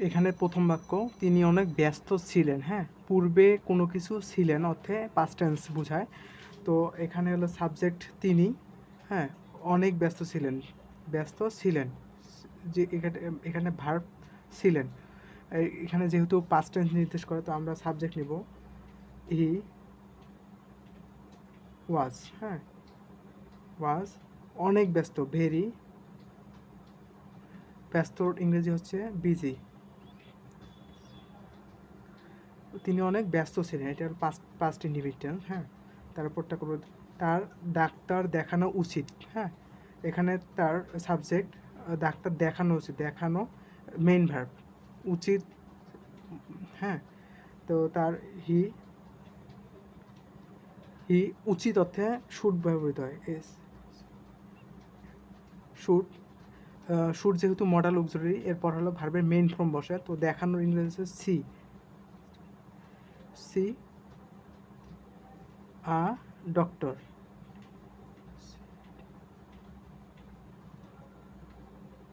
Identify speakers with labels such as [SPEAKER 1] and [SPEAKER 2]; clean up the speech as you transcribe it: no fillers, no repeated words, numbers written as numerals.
[SPEAKER 1] এখানে প্রথম বাক্য, তিনি অনেক ব্যস্ত ছিলেন। হ্যাঁ, পূর্বে কোনো কিছু ছিলেন অর্থে পাস্ট টেন্স বোঝায়। তো এখানে হলো সাবজেক্ট তিনি, হ্যাঁ, অনেক ব্যস্ত ছিলেন, ব্যস্ত ছিলেন, যে এখানে ভার্ব ছিলেন। এখানে যেহেতু পাস্ট টেন্স নির্দেশ করে, তো আমরা সাবজেক্ট নিব হি ওয়াজ। হ্যাঁ, ওয়াজ, অনেক ব্যস্ত, ভেরি, ব্যস্তর ইংরেজি হচ্ছে বিজি। তিনি অনেক ব্যস্ত ছিলেন, এটা পাস্ট পাস্ট ইন্ডিভিজুয়াল। হ্যাঁ, তারপরটা করবো তার ডাক্তার দেখানো উচিত। হ্যাঁ, এখানে তার সাবজেক্ট ডাক্তার দেখানো উচিত, দেখানো মেইন ভার্ব, উচিত। হ্যাঁ, তো তার হি হি উচিত অর্থে শুড ব্যবহৃত হয়, এস শুড। শুড যেহেতু মডাল অক্সিলারি, এরপর হলো ভার্বের মেইন ফর্ম বসে, তো দেখানোর ইংরেজি হচ্ছে সি, সি আ ডক্টর।